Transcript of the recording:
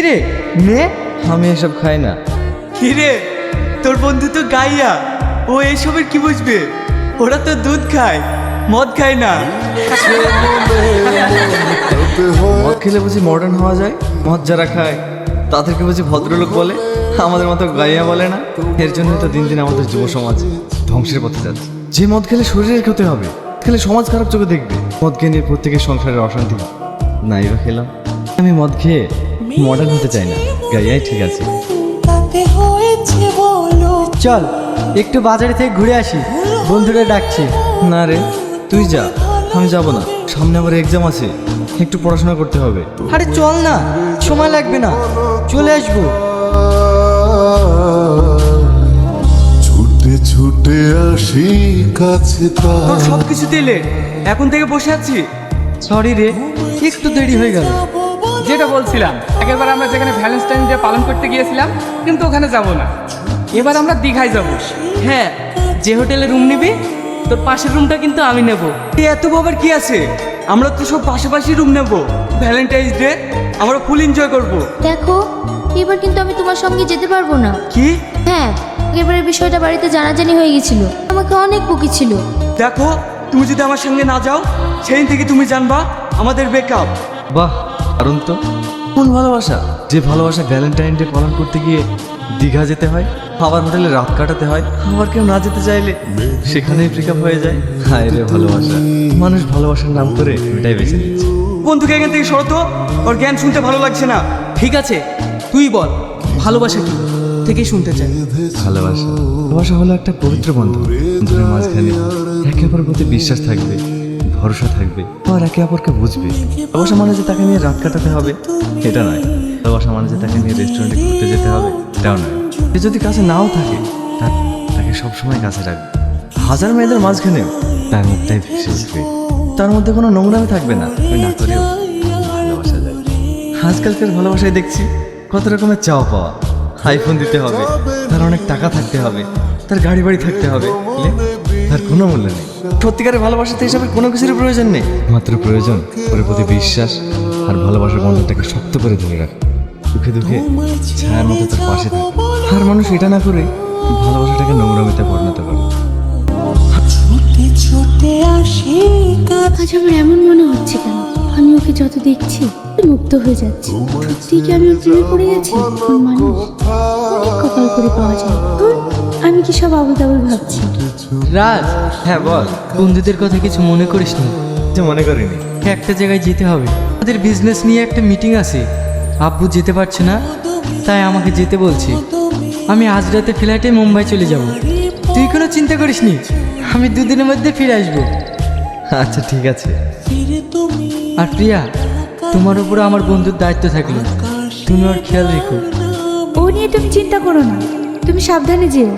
রে নে, আমি এসব খাই না। কি রে, তোর বন্ধু তো গাইয়া, ও এসবের কি বুঝবে? ওরা তো দুধ খায়, মদ খায় না। মদ খেলে বুঝি মডার্ন হওয়া যায়? মদ যারা খায় তাদেরকে বুঝি ভদ্রলোক বলে, আমাদের মতো গাইয়া বলে না? এর জন্য তো দিন দিন আমাদের যুব সমাজ ধ্বংসের পথে যাচ্ছে। যে মদ খেলে শরীরের ক্ষতি হবে, খেলে সমাজ খারাপ চোখে দেখবে। মদ খেয়ে নিয়ে প্রত্যেকের সংসারের অশান্তি নাই বা খেলাম। আমি মদ খেয়ে মডার্ন হতে চাই না, গাইয়াই ঠিক আছে। চল একটু বাজারে থেকে ঘুরে আসি, বন্ধুরা ডাকছে। না রে, তুই যা, আমি যাব না। সামনে আবার এক্সাম আছে, একটু পড়াশোনা করতে হবে। আরে চল না, সময় লাগবে না, চলে আসবো। ছুটে ছুটে আসি কাছে তোর সব কিছুতে লেট, এখন থেকে বসে আছি। সরি রে, একটু দেরি হয়ে গেল। যেটা বলছিলাম, আগেরবার আমরা যেখানে ভ্যালেন্টাইন ডে পালন করতে গিয়েছিলাম, কিন্তু ওখানে যাব না। এবার আমরা দীঘায় যাব। হ্যাঁ, যে হোটেলে রুম নিবি তোর পাশের রুমটা কিন্তু আমি নেব। এত বাবার কি আছে, আমরা তো সব পাশাপাশি রুম নেব। ভ্যালেন্টাইন্স ডে আমরা ফুল এনজয় করব। দেখো, এবার কিন্তু আমি তোমার সঙ্গে যেতে পারবো না। কি? হ্যাঁ, এবারের বিষয়টা বাড়িতে জানাজানি হয়ে গেছিল, আমাকে অনেক বকেছিল। দেখো, তুমি যদি আমার সঙ্গে না যাও, সেদিন থেকে তুমি জানবা আমাদের ব্রেকআপ। বাহ, কারণ তো কোন ভালোবাসা, যে ভালোবাসা ভ্যালেন্টাইন ডে পালন করতে গিয়ে দীঘা যেতে হয়, আবার হোটেলে রাত কাটাতে হয়, আবার কেউ না যেতে চাইলে সেখানেই ব্রেকআপ হয়ে যায়। হায় রে ভালোবাসা, মানুষ ভালোবাসার নাম করে এটাই বেছে নিচ্ছে। বন্ধুকে এখান থেকে সরতো, ওর জ্ঞান শুনতে ভালো লাগছে না। ঠিক আছে, তুই বল ভালোবাসা কি, থেকেই শুনতে চাই। ভালোবাসা ভালোবাসা হলো একটা পবিত্র বন্ধন। বন্ধুদের মাঝখানে একে অপরের প্রতি বিশ্বাস থাকবে, ভরসা থাকবে, আর একে অপরকে বুঝবে। ভালোবাসা মানে যে তাকে নিয়ে রাত কাটাতে হবে এটা নয়। ভালোবাসা মানে যে তাকে নিয়ে রেস্টুরেন্টে ঘুরতে যেতে হবে এটাও নয়। সে যদি কাছে নাও থাকে, তাকে সবসময় কাছে রাখবে। হাজার মেয়েদের মাঝখানেও তার মুখটাই ভেসে উঠবে, তার মধ্যে কোনো নোংরামি থাকবে না। ওই না করেও ভালোবাসা যায়। আজকালকার ভালোবাসায় দেখছি কত রকমের চাওয়া পাওয়া। আইফোন দিতে হবে, তার অনেক টাকা থাকতে হবে, তার গাড়ি বাড়ি থাকতে হবে, তার কোনো মূল্য নেই। সত্যিকারের ভালোবাসাতে এসবের কোনো কিছুর প্রয়োজন নেই। মাত্র প্রয়োজন ওর প্রতি বিশ্বাস আর ভালোবাসার বন্ধনটাকে শক্ত করে ধরে রাখা। সুখে দুঃখে ছায়ার মতো তার পাশে থাকে। আর মানুষ এটা না করে ভালোবাসাটাকে নোংরামিতে পরিণত করে। আজ আমার এমন মনে হচ্ছে কেন? আমি ওকে যত দেখছি মুক্ত হয়ে যাচ্ছি। সত্যি কি আমি ওর প্রেমে পড়ে গেছি? কোন মানুষ অনেক কপাল করে পাওয়া যায়। ধুর, আমি কি সব আবল তাবল ভাবছি? রাজ, হ্যাঁ বল। বন্ধুদের কথা কিছু মনে করিস না। যে মনে করিনি। একটা জায়গায় যেতে হবে, আমাদের বিজনেস নিয়ে একটা মিটিং আছে। আব্বু যেতে পারছে না, তাই আমাকে যেতে বলছে। আমি আজ রাতে ফ্লাইটে মুম্বাই চলে যাব। তুই কোনো চিন্তা করিস নি, আমি দুদিনের মধ্যে ফিরে আসবো। আচ্ছা ঠিক আছে। আর প্রিয়া, তোমার উপরে আমার বন্ধুর দায়িত্ব থাকলো, তুমি ওর খেয়াল রেখো। ও নিয়ে তুমি চিন্তা করো না, তুমি সাবধানে যেও।